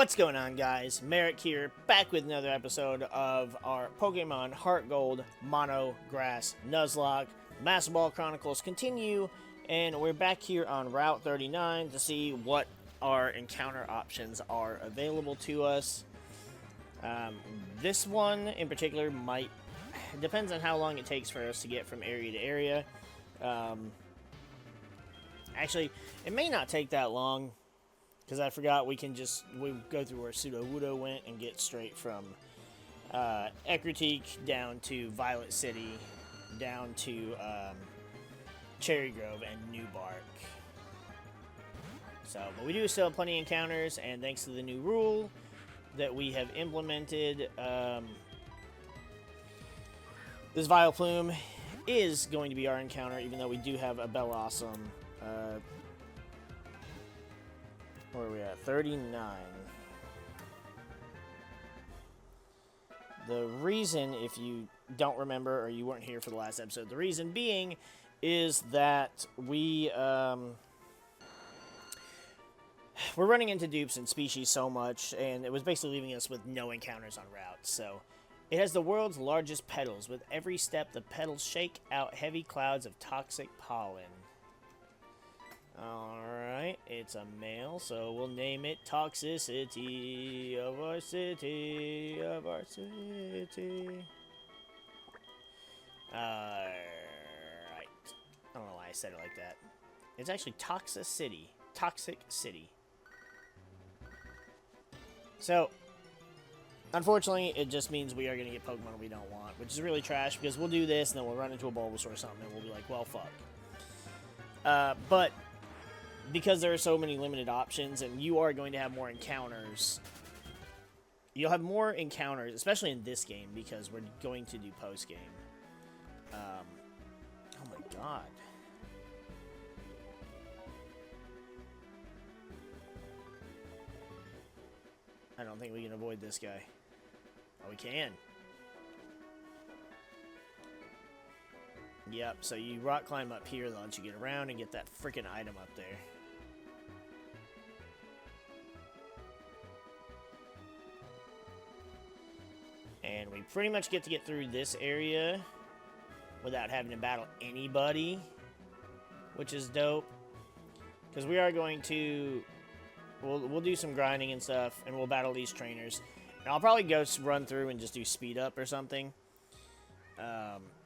What's going on, guys? MariK here, back with another episode of our Pokemon HeartGold Mono Grass Nuzlocke. Master Ball Chronicles continue, and we're back here on Route 39 to see what our encounter options are available to us. This one in particular depends on how long it takes for us to get from area to area. Actually, it may not take that long. Because I forgot we go through where Sudowoodo went and get straight from Ecruteak down to Violet City, down to Cherry Grove and New Bark. So, but we do still have plenty of encounters, and thanks to the new rule that we have implemented, this Vileplume is going to be our encounter, even though we do have a Bellossom. Where are we at? 39. The reason, if you don't remember or you weren't here for the last episode, the reason being is that we're running into dupes and species so much, and it was basically leaving us with no encounters on route. So it has the world's largest petals. With every step, the petals shake out heavy clouds of toxic pollen. Alright, it's a male, so we'll name it Toxicity of our city, of our city. Alright. I don't know why I said it like that. It's actually Toxicity. Toxic City. So, unfortunately, it just means we are going to get Pokemon we don't want, which is really trash, because we'll do this, and then we'll run into a Bulbasaur or something, and we'll be like, well, fuck. But because there are so many limited options, and you are going to have more encounters, you'll have more encounters, especially in this game, because we're going to do post-game. Oh my god. I don't think we can avoid this guy. Oh, we can. Yep, so you rock climb up here, they'll let you get around and get that freaking item up there. And we pretty much get through this area without having to battle anybody, which is dope. Because we are going to... We'll do some grinding and stuff, and we'll battle these trainers. And I'll probably go run through and just do speed up or something.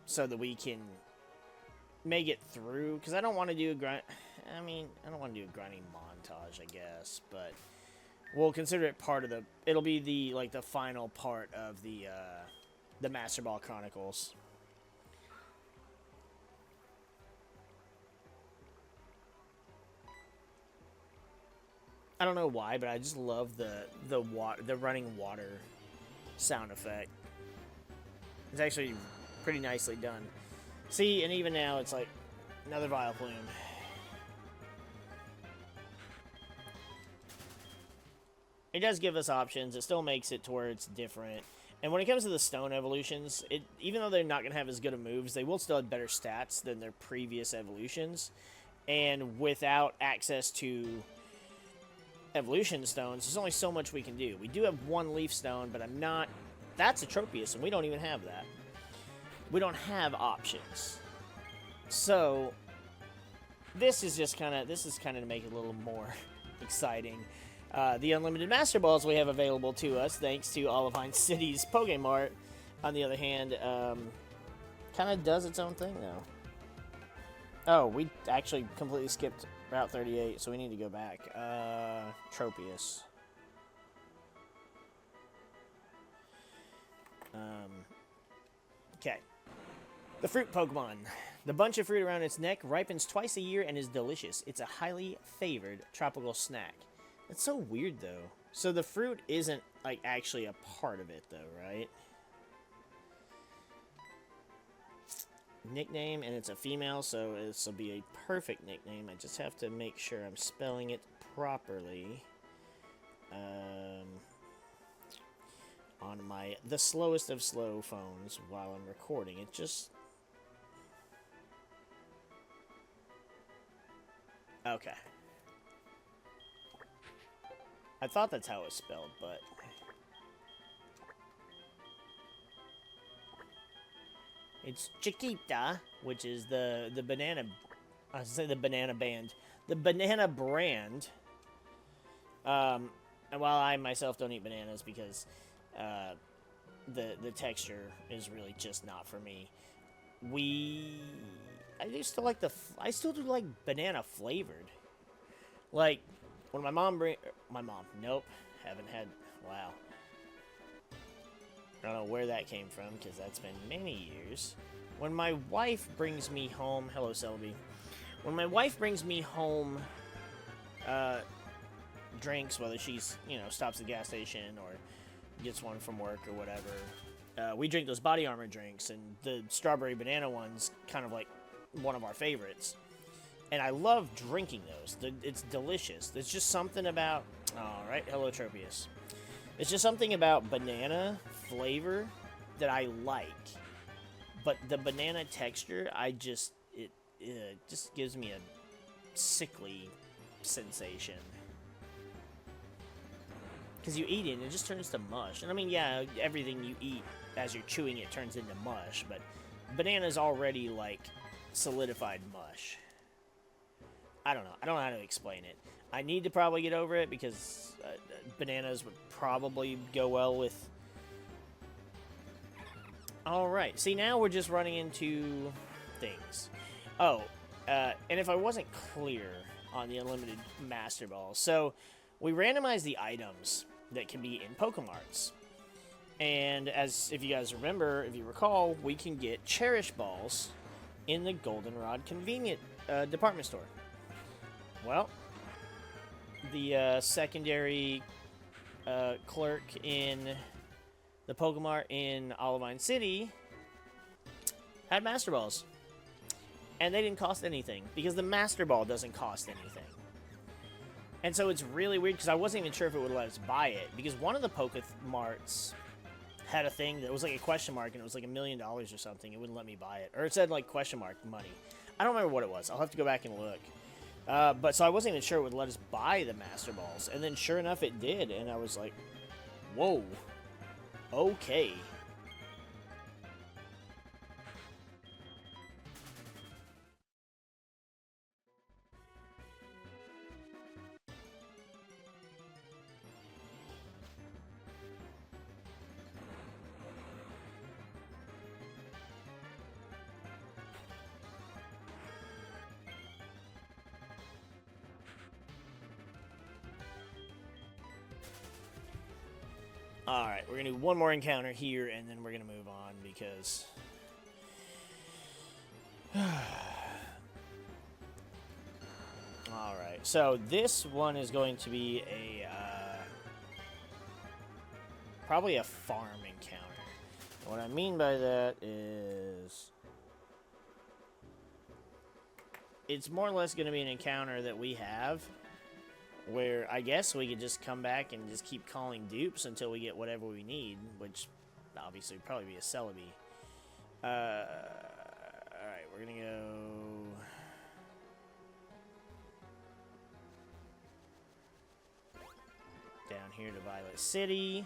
So that we can make it through, because I don't want to do a grind. I mean, I don't want to do a grinding montage, I guess, but we'll consider it part of the. It'll be the final part of the Master Ball Chronicles. I don't know why, but I just love the running water sound effect. It's actually pretty nicely done. See, and even now, it's like another Vileplume. It does give us options. It still makes it to where it's different. And when it comes to the stone evolutions, even though they're not going to have as good of moves, they will still have better stats than their previous evolutions. And without access to evolution stones, there's only so much we can do. We do have one leaf stone, but that's a Tropius, and we don't even have that. We don't have options. So this is kind of to make it a little more exciting. The unlimited Master Balls we have available to us, thanks to Olivine City's Pokemart, on the other hand, kind of does its own thing now. Oh, we actually completely skipped Route 38, so we need to go back. Tropius. Okay. The fruit Pokemon. The bunch of fruit around its neck ripens twice a year and is delicious. It's a highly favored tropical snack. That's so weird, though. So the fruit isn't, like, actually a part of it, though, right? Nickname, and it's a female, so this will be a perfect nickname. I just have to make sure I'm spelling it properly. On the slowest of slow phones while I'm recording. It just... Okay. I thought that's how it was spelled, but... It's Chiquita, which is the banana... I was gonna say the banana band. The banana brand. And while I myself don't eat bananas because the texture is really just not for me, I still do like banana flavored. Like when my mom nope, haven't had. Wow. I don't know where that came from because that's been many years. When my wife brings me home, hello Selby. When my wife brings me home drinks, whether she's, stops at the gas station or gets one from work or whatever, we drink those body armor drinks, and the strawberry banana one's kind of like one of our favorites. And I love drinking those. It's delicious. There's just something about... Alright, hello Tropius. It's just something about banana flavor that I like. But the banana texture, it just gives me a sickly sensation. Because you eat it and it just turns to mush. And I mean, yeah, everything you eat as you're chewing it turns into mush, but banana's already like solidified mush. I don't know. I don't know how to explain it. I need to probably get over it because bananas would probably go well with... Alright, see now we're just running into things. Oh, and if I wasn't clear on the unlimited Master Balls, so we randomize the items that can be in Pokemarts. And if you guys remember, if you recall, we can get Cherish Balls in the Goldenrod convenient department store. Well, the secondary clerk in the Pokemart in Olivine City had Master Balls. And they didn't cost anything, because the Master Ball doesn't cost anything. And so it's really weird, because I wasn't even sure if it would let us buy it, because one of the Pokemarts had a thing that was like a question mark, and it was like $1 million or something. It wouldn't let me buy it. Or it said like question mark money. I don't remember what it was. I'll have to go back and look. But so I wasn't even sure it would let us buy the Master Balls. And then sure enough, it did. And I was like, whoa. Okay. Alright, we're going to do one more encounter here, and then we're going to move on, because... Alright, so this one is going to be a... probably a farm encounter. What I mean by that is... It's more or less going to be an encounter that we have... where I guess we could just come back and just keep calling dupes until we get whatever we need, which obviously would probably be a Celebi. Alright, we're gonna go... down here to Violet City.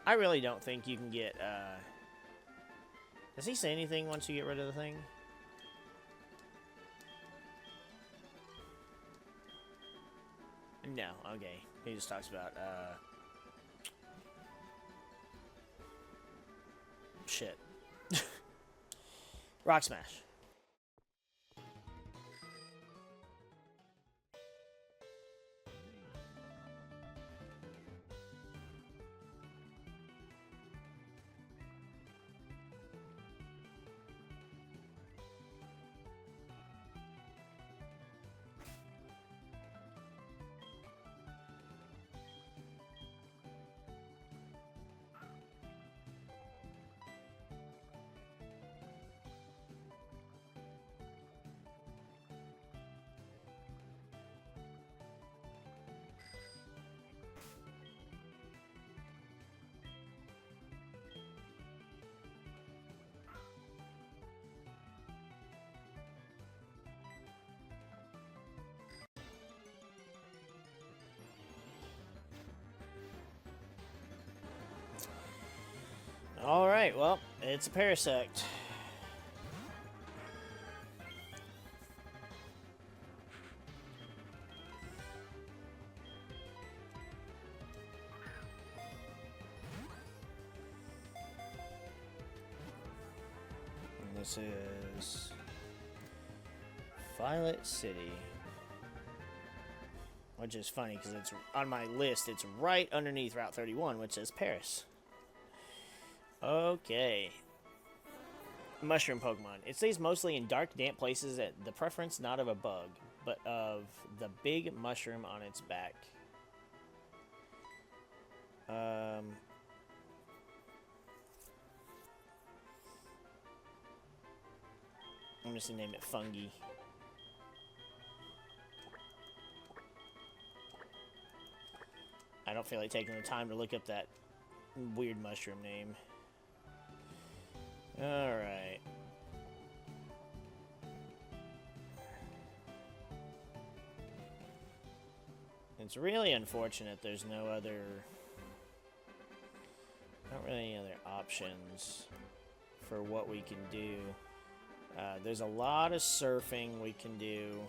I really don't think you can get, does he say anything once you get rid of the thing? No, okay. He just talks about, shit. Rock Smash. Alright, well, it's a parasect. And this is Violet City. Which is funny, because it's on my list, it's right underneath Route 31, which says Paris. Okay. Mushroom Pokemon. It stays mostly in dark, damp places at the preference not of a bug, but of the big mushroom on its back. I'm just gonna name it Fungi. I don't feel like taking the time to look up that weird mushroom name. Alright. It's really unfortunate there's no other... not really any other options for what we can do. There's a lot of surfing we can do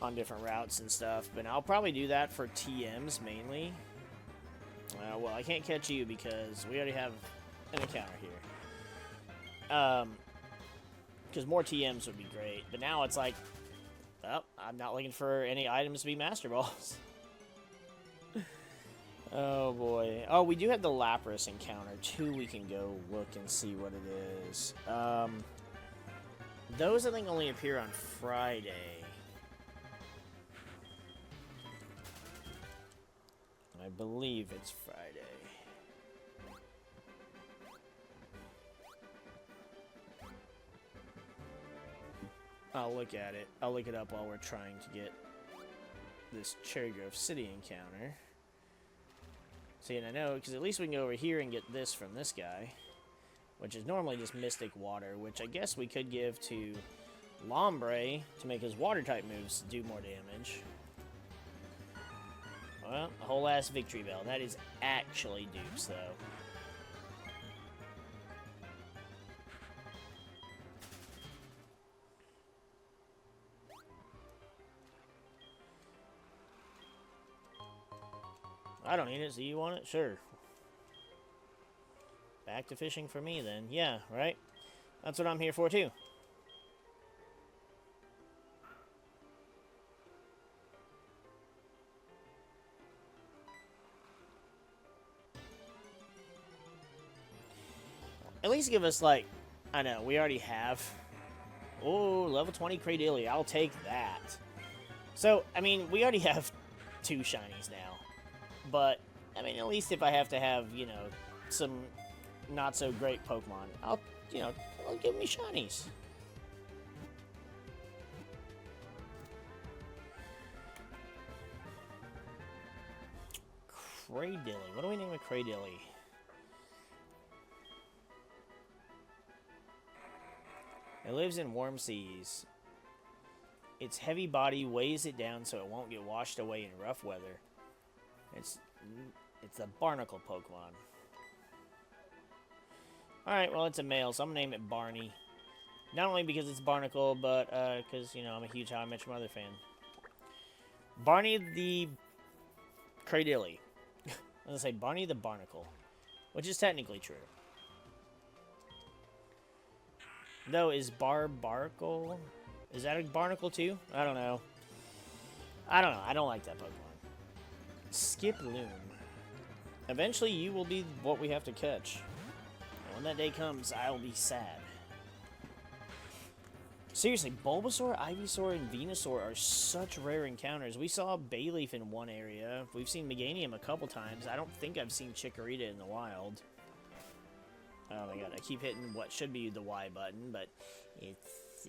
on different routes and stuff, but I'll probably do that for TMs mainly. Well, I can't catch you because we already have an encounter here. Because more TMs would be great, but now it's like, well, I'm not looking for any items to be Master Balls. Oh boy. Oh, we do have the Lapras encounter too. We can go look and see what it is. Those I think only appear on Friday. I believe it's Friday. I'll look at it. I'll look it up while we're trying to get this Cherry Grove City encounter. See, and I know, because at least we can go over here and get this from this guy, which is normally just Mystic Water, which I guess we could give to Lombre to make his Water-type moves do more damage. Well, a whole ass Victory Bell. That is actually dupes, though. I don't need it, so you want it? Sure. Back to fishing for me, then. Yeah, right? That's what I'm here for, too. At least give us, like, I know, we already have. Oh, level 20 Cradilly. I'll take that. So, I mean, we already have 2 shinies now. But, I mean, at least if I have to have, you know, some not-so-great Pokemon, I'll give me shinies. Cradilly. What do we name a Cradilly? It lives in warm seas. Its heavy body weighs it down so it won't get washed away in rough weather. It's a barnacle Pokemon. Alright, well, it's a male, so I'm going to name it Barney. Not only because it's barnacle, but because, you know, I'm a huge How I Met Your Mother fan. Barney the Cradilly. I was going to say Barney the Barnacle, which is technically true. Though, is Barbarcle? Is that a barnacle too? I don't know. I don't like that Pokemon. Skip Loom. Eventually, you will be what we have to catch. And when that day comes, I'll be sad. Seriously, Bulbasaur, Ivysaur, and Venusaur are such rare encounters. We saw Bayleaf in one area. We've seen Meganium a couple times. I don't think I've seen Chikorita in the wild. Oh my god, I keep hitting what should be the Y button, but it's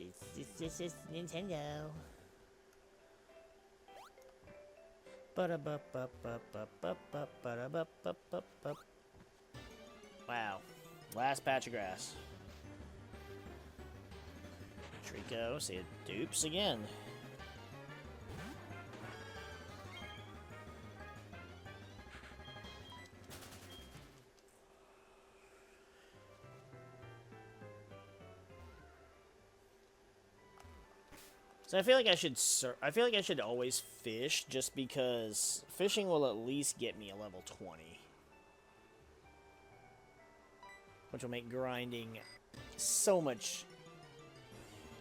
just Nintendo. Wow. Last patch of grass. Trico, see it dupes again. So I feel like I feel like I should always fish, just because fishing will at least get me a level 20. Which will make grinding so much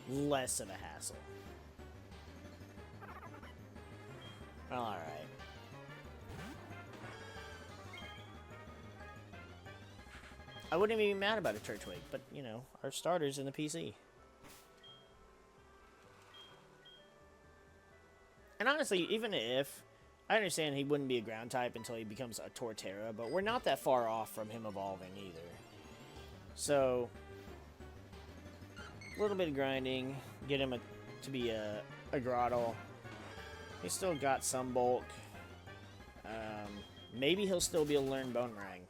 less of a hassle. Alright. I wouldn't even be mad about a church wake, but, you know, our starter's in the PC. And honestly, even if... I understand he wouldn't be a ground type until he becomes a Torterra, but we're not that far off from him evolving either. So, a little bit of grinding, get him to be a Grottle. He's still got some bulk. Maybe he'll still be able to learn Bone Rang.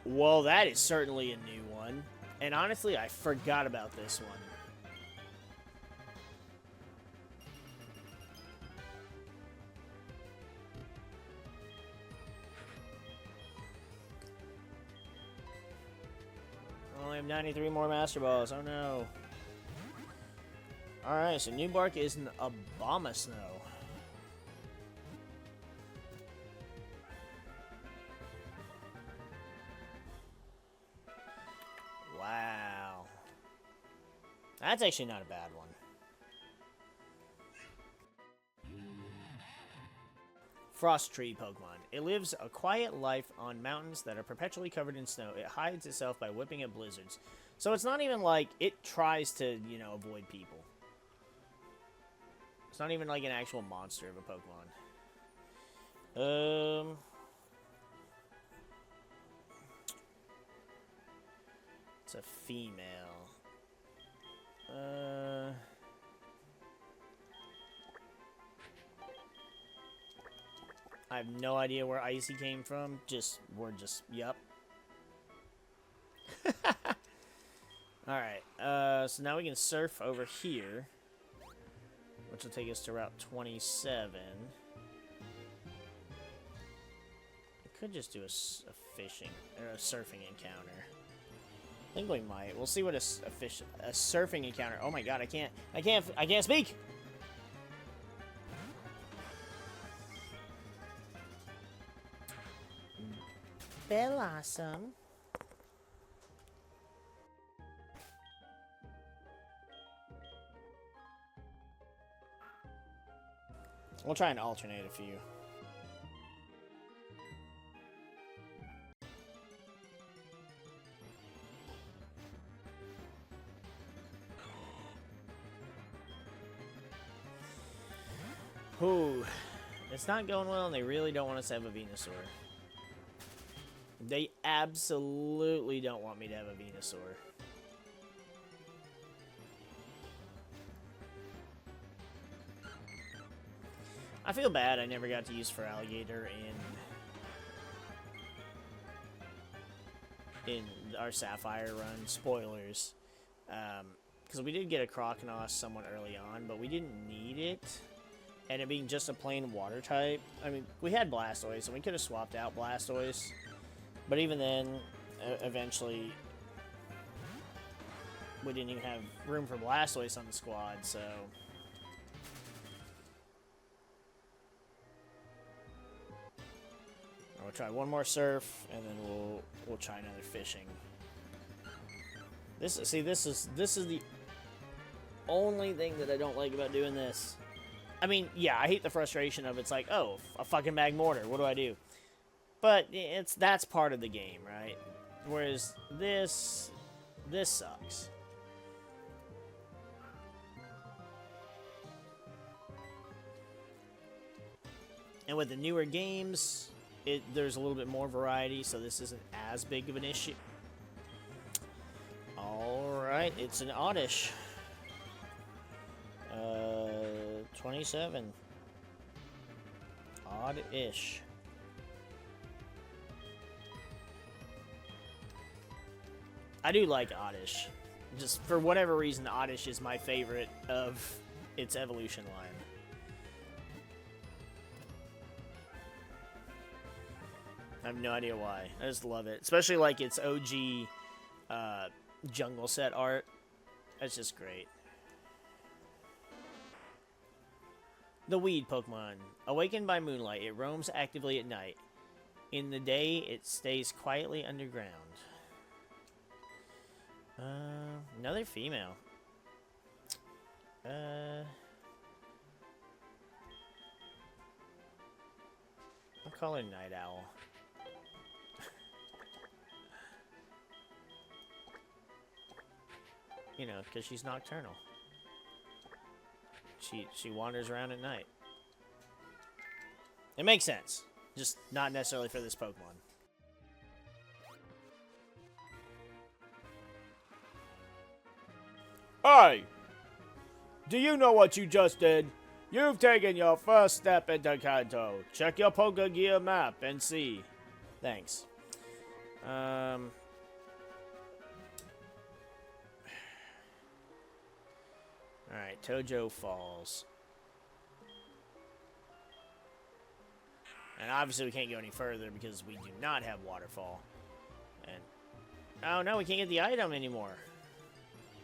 Well, that is certainly a new one. And honestly, I forgot about this one. I only have 93 more Master Balls. Oh no. Alright, so new bark is an Abomasnow. Wow. That's actually not a bad one. Frost Tree Pokemon. It lives a quiet life on mountains that are perpetually covered in snow. It hides itself by whipping at blizzards. So it's not even like it tries to, you know, avoid people. It's not even like an actual monster of a Pokemon. It's a female. I have no idea where Icy came from. Yup. Alright, so now we can surf over here, which will take us to Route 27. We could just do a fishing, or a surfing encounter. I think we might. We'll see what a surfing encounter. Oh my god, I can't speak! Bellossom. We'll try and alternate a few. Ooh, it's not going well, and they really don't want us to have a Venusaur. They absolutely don't want me to have a Venusaur. I feel bad I never got to use Feraligatr in our Sapphire run. Spoilers. Because we did get a Croconaw somewhat early on, but we didn't need it. And it being just a plain water type. I mean, we had Blastoise, and we could have swapped out Blastoise. But even then, eventually, we didn't even have room for Blastoise on the squad, so... We'll try one more surf, and then we'll try another fishing. This is the only thing that I don't like about doing this. I mean, yeah, I hate the frustration of it's like, oh, a fucking Magmortar, what do I do? But that's part of the game, right? Whereas this sucks. And with the newer games, there's a little bit more variety, so this isn't as big of an issue. Alright, it's an Oddish. 27. Oddish. I do like Oddish. Just for whatever reason, Oddish is my favorite of its evolution line. I have no idea why. I just love it. Especially like its OG jungle set art. That's just great. The weed Pokemon. Awakened by moonlight, it roams actively at night. In the day, it stays quietly underground. Another female. I'll call her Night Owl. You know, because she's nocturnal. She wanders around at night. It makes sense. Just not necessarily for this Pokemon. Hey! Do you know what you just did? You've taken your first step into Kanto. Check your Pokegear map and see. Thanks. Alright, Tojo Falls. And obviously we can't go any further because we do not have Waterfall. And oh no, we can't get the item anymore.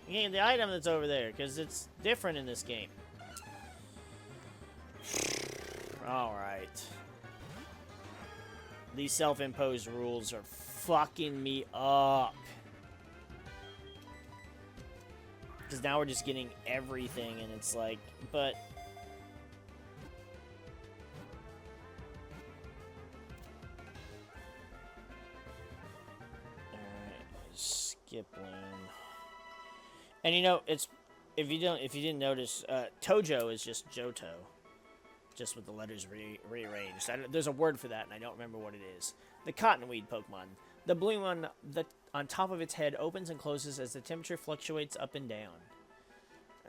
We can't get the item that's over there because it's different in this game. Alright. These self-imposed rules are fucking me up. Because now we're just getting everything, and it's like, but... Alright, skip loom. And you know, it's, if you didn't notice, Tojo is just Johto. Just with the letters rearranged. There's a word for that, and I don't remember what it is. The cottonweed Pokemon. The bloom on top of its head opens and closes as the temperature fluctuates up and down.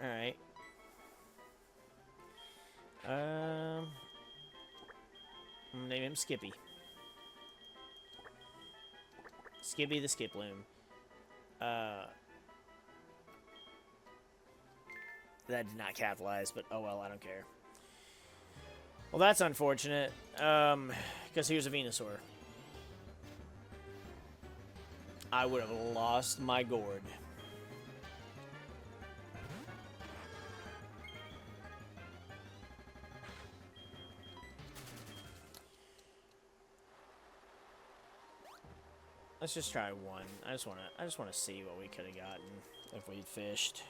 Alright. I'm gonna name him Skippy. Skippy the Skiploom. That did not capitalize, but oh well, I don't care. Well, that's unfortunate, because here's a Venusaur. I would have lost my gourd. Let's just try one. I just wanna see what we could have gotten if we'd fished.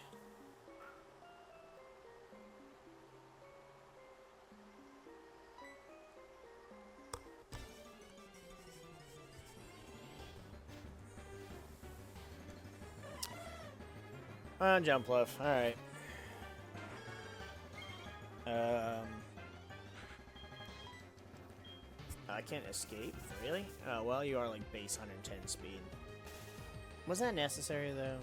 Jumpluff. Alright. I can't escape? Really? Oh, well, you are like base 110 speed. Was that necessary, though?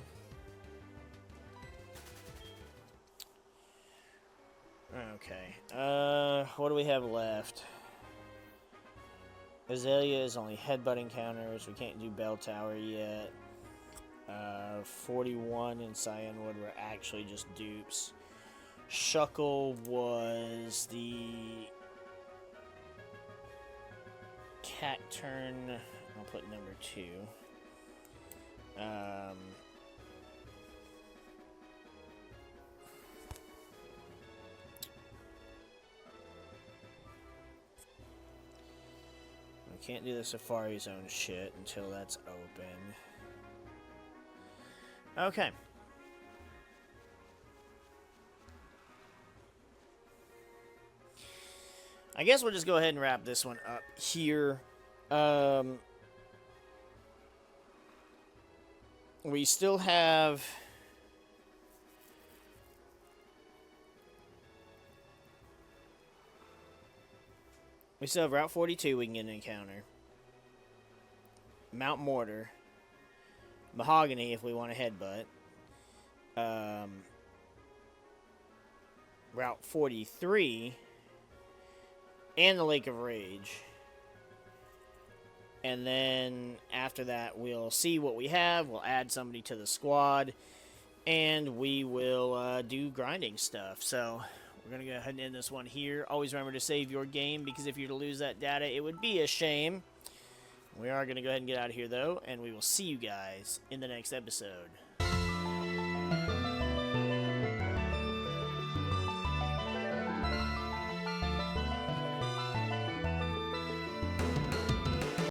Okay. What do we have left? Azalea is only headbutt encounters. We can't do Bell Tower yet. 41 and Cyanwood were actually just dupes. Shuckle was the Cacturn. I'll put number 2. We can't do the Safari Zone shit until that's open. Okay. I guess we'll just go ahead and wrap this one up here. We still have... We still have Route 42 we can get an encounter. Mount Mortar. Mahogany if we want a headbutt. Route 43. And the Lake of Rage. And then after that, we'll see what we have. We'll add somebody to the squad. And we will do grinding stuff. So we're going to go ahead and end this one here. Always remember to save your game, because if you're to lose that data, it would be a shame. We are going to go ahead and get out of here, though. And we will see you guys in the next episode.